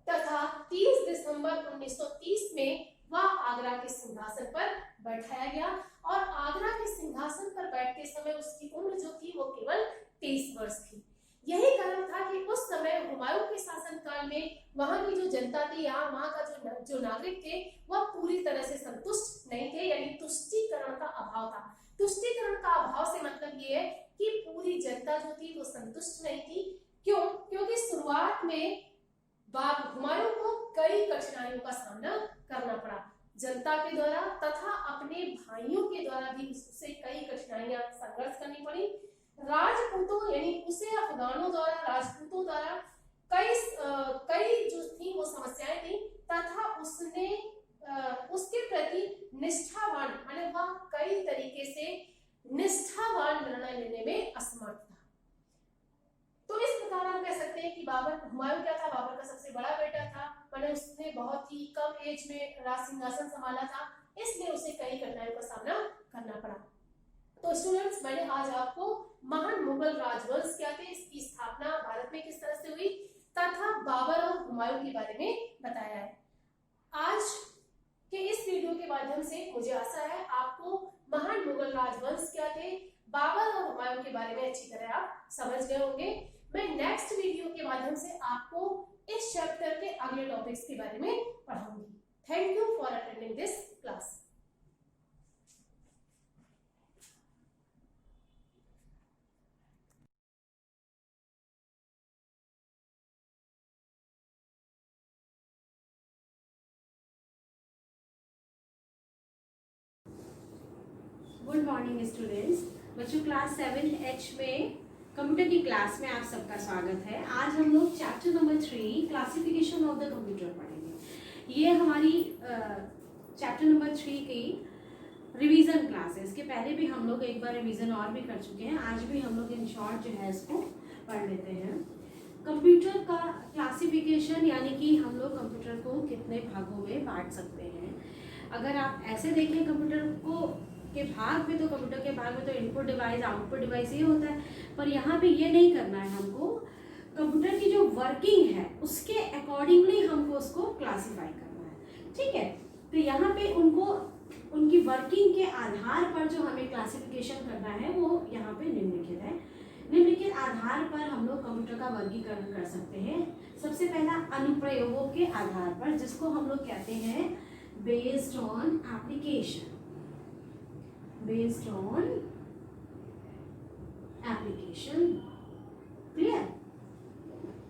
तथा 30 दिसंबर 1930 में वह आगरा के सिंहासन पर बैठाया गया और आगरा के सिंहासन पर बैठते समय उसकी उम्र जो थी वो केवल 23 वर्ष थी। यही कारण था कि उस समय हुमायूं के शासनकाल में वहां की जो जनता थी, वहां का जो नागरिक थे, वह पूरी तरह से संतुष्ट नहीं थे, यानी तुष्टीकरण का अभाव था। तुष्टीकरण का अभाव से मतलब ये है कि पूरी जनता जो थी वो संतुष्ट नहीं थी। क्यों? क्योंकि शुरुआत में हुमायूं को कई कठिनाइयों का सामना करना पड़ा, जनता के द्वारा तथा अपने भाइयों के द्वारा भी उससे कई कठिनाइयां संघर्ष करनी पड़ी। राजपूतों यानी उसे अफगानों द्वारा, राजपूतों द्वारा कई जो थी वो समस्याएं थी तथा उसने उसके प्रति निष्ठावान माने वह कई तरीके से निष्ठावान निर्णय लेने में असमर्थ था। तो इस प्रकार हम कह सकते हैं कि हुमायूं क्या था? बाबर का सबसे बड़ा बेटा था। माने उसने बहुत ही कम एज में राज सिंहासन संभाला था, इसलिए उसे कई कठिनाइयों का सामना करना पड़ा। तो स्टूडेंट्स, मैंने आज आपको महान मुगल राजवंश क्या थे, इसकी स्थापना भारत में किस तरह से हुई तथा बाबर और हुमायूं के बारे में बताया है। आज के इस वीडियो के माध्यम से मुझे आशा है आपको महान मुगल राजवंश क्या थे, बाबर और हुमायूं के बारे में अच्छी तरह आप समझ गए होंगे। मैं नेक्स्ट वीडियो के माध्यम से आपको इस चैप्टर के अगले टॉपिक्स के बारे में पढ़ाऊंगी। Thank you for attending this class. Good morning students. बच्चों, क्लास 7H में कंप्यूटर की क्लास में आप सबका स्वागत है। आज हम लोग chapter number 3 classification of the computer पढ़ेंगे। ये हमारी चैप्टर नंबर 3 की रिवीजन क्लास है। इसके पहले भी हम लोग एक बार रिवीजन और भी कर चुके हैं। आज भी हम लोग इन शॉर्ट जो है इसको पढ़ लेते हैं। कंप्यूटर का क्लासिफिकेशन यानी कि हम लोग कंप्यूटर को कितने भागों में बांट सकते हैं। अगर आप ऐसे देखें कंप्यूटर को के भाग में, तो कंप्यूटर के भाग में तो इनपुट डिवाइस, आउटपुट डिवाइस ये होता है, पर यहाँ पे ये नहीं करना है हमको। कंप्यूटर की जो वर्किंग है उसके अकॉर्डिंगली हमको उसको क्लासिफाई करना है, ठीक है। तो यहाँ पे उनकी वर्किंग के आधार पर जो हमें क्लासिफिकेशन करना है वो यहाँ पे निम्नलिखित है। निम्नलिखित आधार पर हम लोग कंप्यूटर का वर्गीकरण कर सकते हैं। सबसे पहला अनुप्रयोगों के आधार पर, जिसको हम लोग कहते हैं based on application. Based on application, clear.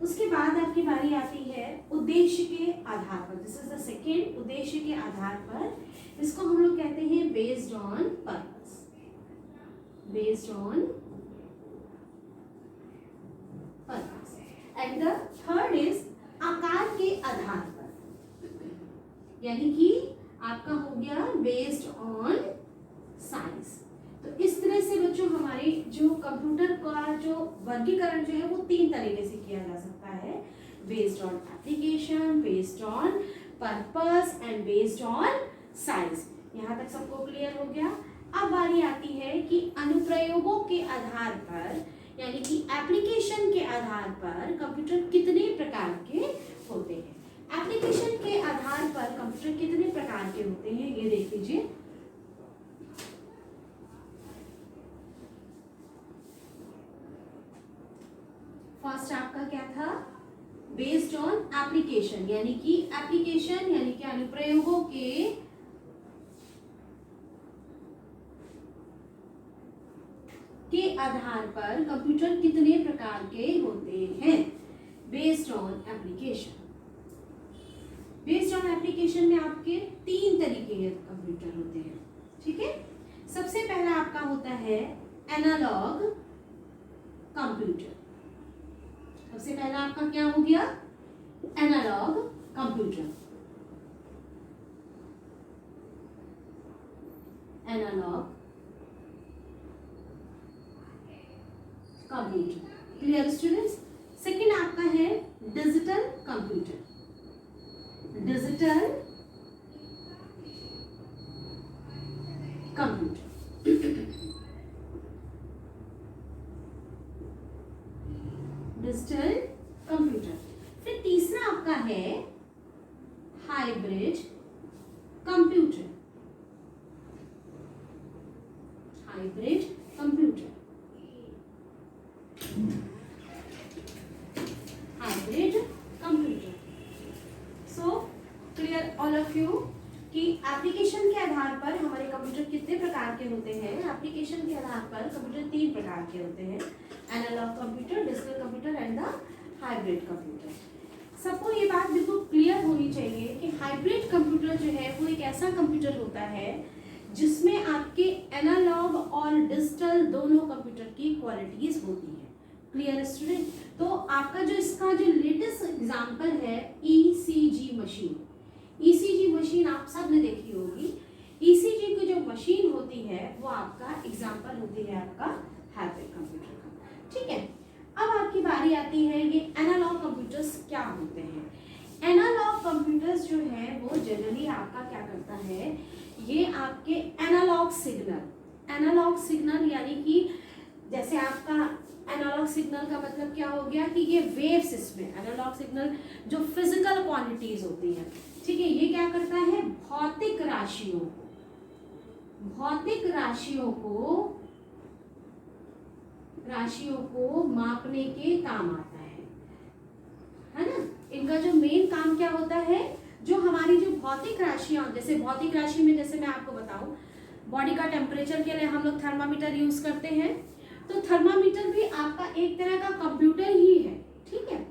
उसके बाद आपकी बारी आती है उद्देश्य के आधार पर। दिस इज द सेकेंड, उद्देश्य के आधार पर। इसको हम लोग कहते हैं based on purpose. Based on purpose. And the third is आकार के आधार पर, यानी कि आपका हो गया बेस्ड ऑन साइज। तो इस तरह से बच्चों हमारे जो कंप्यूटर का जो वर्गीकरण जो है वो 3 तरीके से किया जा सकता है। Based on application, based on purpose and based on size. यहाँ तक सबको क्लियर हो गया। अब बारी आती है कि अनुप्रयोगों के आधार पर, यानी कि एप्लीकेशन के आधार पर कंप्यूटर कितने प्रकार के होते हैं। एप्लीकेशन के आधार पर कंप्यूटर कितने प्रकार के होते हैं ये देख लीजिए। फर्स्ट आपका क्या था, बेस्ड ऑन एप्लीकेशन, यानी कि अनुप्रयोगों के आधार पर कंप्यूटर कितने प्रकार के होते हैं। Based on application, based on application में आपके 3 तरीके के कंप्यूटर होते हैं, ठीक है। सबसे पहला आपका होता है एनालॉग कंप्यूटर। सबसे पहला आपका क्या हो गया, analogue computer. Analogue computer, clear students. Second आपका है digital computer. Digital computer, digital computer. फिर तीसरा आपका है hybrid computer. Hybrid computer, hybrid computer. So clear all of you कि एप्लीकेशन के आधार पर हमारे कंप्यूटर कितने प्रकार के होते हैं। एप्लीकेशन के आधार पर कंप्यूटर 3 प्रकार के होते हैं, analogue computer, digital computer and the hybrid computer. सबको ये बात बिल्कुल क्लियर होनी चाहिए कि हाइब्रिड कंप्यूटर जो है वो एक ऐसा कंप्यूटर होता है जिसमें आपके एनालॉग और डिजिटल दोनों कंप्यूटर की क्वालिटीज होती है। Clear student. तो आपका जो इसका जो लेटेस्ट एग्जांपल है ईसीजी मशीन। ईसीजी मशीन आप सब ने देखी होगी। ईसीजी की जो मशीन होती है वो आपका एग्जांपल होती है आपका हाइब्रिड कंप्यूटर का, ठीक है। अब आपकी बारी आती है ये एनालॉग कंप्यूटर्स क्या होते हैं। एनालॉग कंप्यूटर्स जो है वो जनरली आपका क्या करता है, ये आपके एनालॉग सिग्नल यानी कि जैसे आपका एनालॉग सिग्नल का मतलब क्या हो गया कि ये वेव्स, इसमें एनालॉग सिग्नल जो फिजिकल क्वांटिटीज होती हैं, ठीक है, ये क्या करता है भौतिक राशियों को मापने के काम आता है ना। इनका जो मेन काम क्या होता है, जो हमारी जो भौतिक राशियां, जैसे भौतिक राशि में जैसे मैं आपको बताऊं, बॉडी का टेम्परेचर के लिए हम लोग थर्मामीटर यूज करते हैं, तो थर्मामीटर भी आपका एक तरह का कंप्यूटर ही है, ठीक है।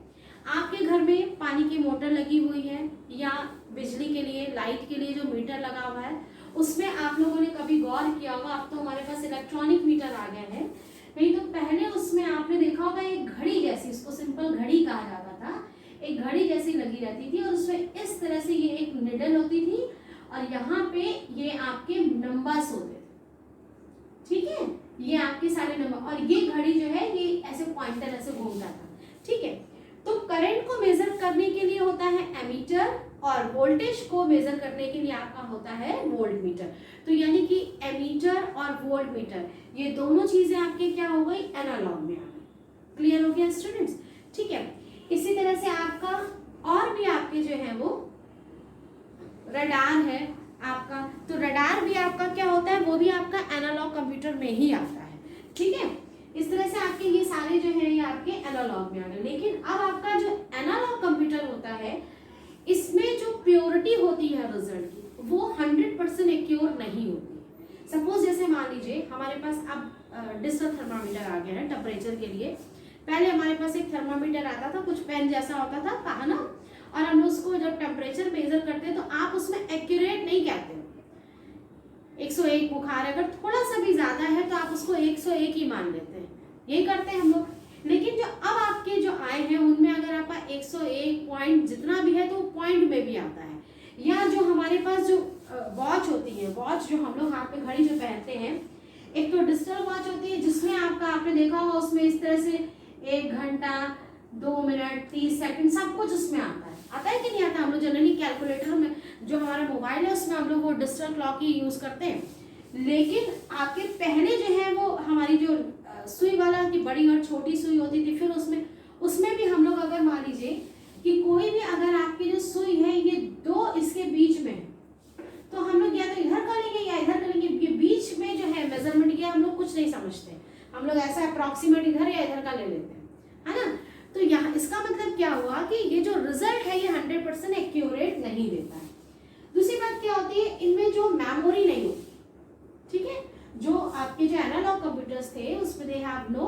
आपके घर में पानी की मोटर लगी हुई है या बिजली के लिए, लाइट के लिए जो मीटर लगा हुआ है, उसमें आप लोगों ने कभी गौर किया होगा, अब तो हमारे पास इलेक्ट्रॉनिक मीटर आ गए हैं, नहीं तो पहले उसमें आपने देखा होगा एक घड़ी जैसी, उसको सिंपल घड़ी कहा जाता था, एक घड़ी जैसी लगी रहती थी और उसमें इस तरह से ये एक निडल होती थी और यहाँ पे ये आपके नंबर्स होते थे, ठीक है, ये आपके सारे नंबर, और ये घड़ी जो है ये ऐसे पॉइंटर ऐसे घूमता था, ठीक है। तो करंट को मेजर करने के लिए होता है एमीटर और वोल्टेज को मेजर करने के लिए आपका होता है वोल्ट मीटर। तो यानी कि एमीटर और वोल्ट मीटर ये दोनों चीजें आपके क्या हो गई, एनालॉग में आ गई। क्लियर हो गया स्टूडेंट्स, ठीक है। इसी तरह से आपका और भी आपके जो है वो रडार है आपका, तो रडार भी आपका क्या होता है, वो भी आपका एनालॉग कंप्यूटर में ही आता है, ठीक है। इस तरह से आपके ये सारे जो है ये आपके एनालॉग में आ गए। लेकिन अब आपका जो एनालॉग कंप्यूटर होता है इसमें जो प्योरिटी होती है रिजल्ट की वो 100% एक्यूर नहीं होती। सपोज जैसे मान लीजिए हमारे पास अब डिजिटल थर्मामीटर आ गया है टेम्परेचर के लिए। पहले हमारे पास एक थर्मामीटर आता था, कुछ पेन जैसा होता था, कहा ना, और हम उसको जब टेम्परेचर मेजर करते हैं तो आप उसमें एक्यूरेट नहीं कहते हो। 101 बुखार, अगर थोड़ा सा भी ज्यादा है तो आप उसको 101 ही मान लेते हैं, यही करते हैं हम लोग। लेकिन जो अब आपके जो आए हैं उनमें अगर आपका 101 पॉइंट जितना भी है तो पॉइंट में भी आता है। या जो हमारे पास जो वॉच होती है, वॉच जो हम लोग हाथ पे घड़ी जो पहनते हैं, एक तो डिजिटल वॉच होती है जिसमें आपका आपने देखा होगा उसमें इस तरह से 1 घंटा 2 मिनट 30 सेकंड सब कुछ उसमें आता है कि नहीं आता। हम लोग जनरली कैलकुलेटर में जो हमारा मोबाइल है उसमें हम लोग वो डिजिटल क्लॉक ही यूज करते हैं। लेकिन आपके पहले जो है वो हमारी जो सुई वाला की बड़ी और छोटी सुई होती थी, फिर उसमें भी हम लोग अगर मान लीजिए कि कोई भी अगर आपकी जो सुई है ये दो इसके बीच में है, तो हम लोग या तो इधर का लेंगे या इधर का लेंगे, ये बीच में जो है मेजरमेंट किया हम लोग कुछ नहीं समझते, हम लोग ऐसा अप्रॉक्सीमेट इधर या इधर का ले लेते हैं, है ना। तो यहाँ इसका मतलब क्या हुआ कि ये जो रिजल्ट है ये 100% एक्यूरेट नहीं देता है। दूसरी बात क्या होती है, इनमें जो मेमोरी नहीं होती, ठीक है, जो आपके जो एनालॉग कंप्यूटर्स थे उसमें दे हैव नो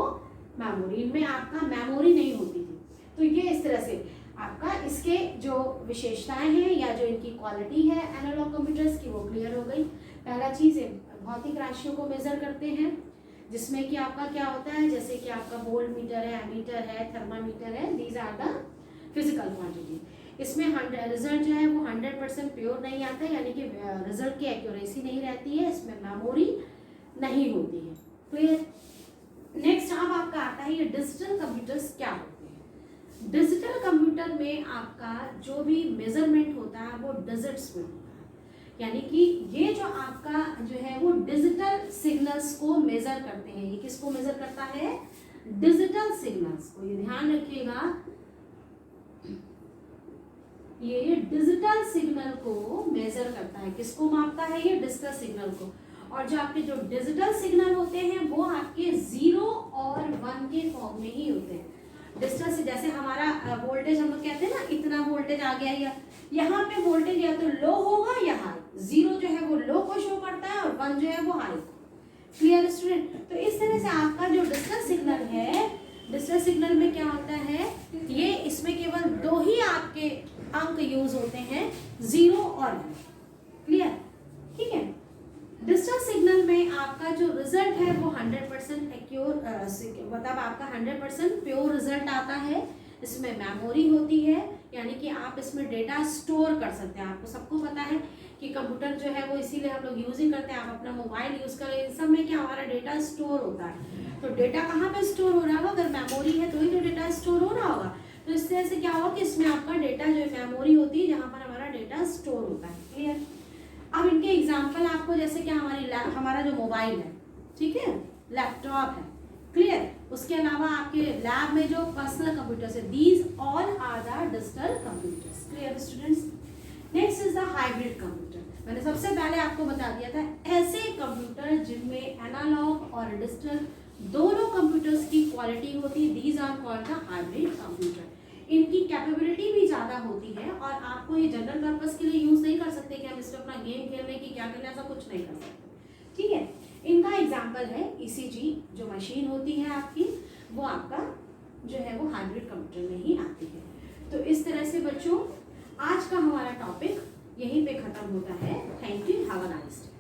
मेमोरी, इनमें आपका मेमोरी नहीं होती थी। तो ये इस तरह से आपका इसके जो विशेषताएं हैं या जो इनकी क्वालिटी है एनालॉग कंप्यूटर्स की वो क्लियर हो गई। पहला चीज है भौतिक राशियों को मेजर करते हैं, जिसमें कि आपका क्या होता है, जैसे कि आपका वोल्ट मीटर है, एमीटर है, थर्मामीटर है, these are the physical quantity. इसमें रिजल्ट जो है वो 100% प्योर नहीं आता है, यानी कि रिजल्ट की एक्यूरेसी नहीं रहती है, इसमें मेमोरी नहीं होती है। क्लियर। नेक्स्ट अब आपका आता है ये डिजिटल कंप्यूटर्स क्या होते हैं। डिजिटल कंप्यूटर में आपका जो भी मेजरमेंट होता है वो डिजिट्स में होता है, यानी कि ये जो आपका जो है वो डिजिटल सिग्नल्स को मेजर करते हैं। ये किसको मेजर करता है, डिजिटल सिग्नल्स को, ये ध्यान रखिएगा, ये डिजिटल सिग्नल को मेजर करता है। किसको मापता है, ये डिजिटल सिग्नल को। और जो आपके जो डिजिटल सिग्नल होते हैं वो आपके 0 और 1 के फॉर्म में ही होते हैं। डिजिटल से जैसे हमारा वोल्टेज हम लोग कहते हैं ना, इतना वोल्टेज आ गया, या यहाँ पे वोल्टेज या तो लो होगा या हाई, 0 जो है वो लो को शो करता है और 1 जो है वो हाई। Clear student. तो इस तरह से आपका जो डिजिटल सिग्नल है, डिजिटल सिग्नल में क्या होता है, ये इसमें केवल 2 ही आपके अंक यूज होते हैं, 0 और 1। क्लियर, ठीक है। डिजिटल सिग्नल में आपका जो रिजल्ट है वो 100% एक्यूर, मतलब आपका 100% प्योर रिजल्ट आता है। इसमें मेमोरी होती है, यानी कि आप इसमें डेटा स्टोर कर सकते हैं। आपको सबको पता है कि कंप्यूटर जो है वो इसीलिए हम लोग यूज ही करते हैं। आप अपना मोबाइल यूज करें, इन सब में क्या हमारा डेटा स्टोर होता है। तो डेटा कहाँ पे स्टोर हो रहा होगा, अगर मेमोरी है तो ही तो डेटा स्टोर हो रहा होगा। तो इस तरह से क्या होगा कि इसमें आपका डेटा जो मेमोरी होती है, जहाँ पर हमारा डेटा स्टोर होता है। क्लियर। अब इनके एग्जाम्पल आपको, जैसे कि हमारा जो मोबाइल है, ठीक है, लैपटॉप है, क्लियर, उसके अलावा आपके लैब में जो पर्सनल कंप्यूटर्स है, these all are the digital computers. Clear students. Next is the hybrid computer. मैंने सबसे पहले आपको बता दिया था ऐसे कंप्यूटर जिनमें एनालॉग और डिजिटल दोनों कंप्यूटर्स की क्वालिटी होती है, these are called the hybrid computer. इनकी कैपेबिलिटी भी ज़्यादा होती है और आपको ये जनरल पर्पस के लिए यूज़ नहीं कर सकते कि हम इसमें अपना गेम खेलने की क्या करना, ऐसा कुछ नहीं कर सकते। ठीक है। इनका एग्जाम्पल है ईसीजी, जो मशीन होती है आपकी, वो आपका जो है वो हाइब्रिड कंप्यूटर में ही आती है। तो इस तरह से बच्चों आज का हमारा टॉपिक यहीं पे ख़त्म होता है। Thank you, have a nice day.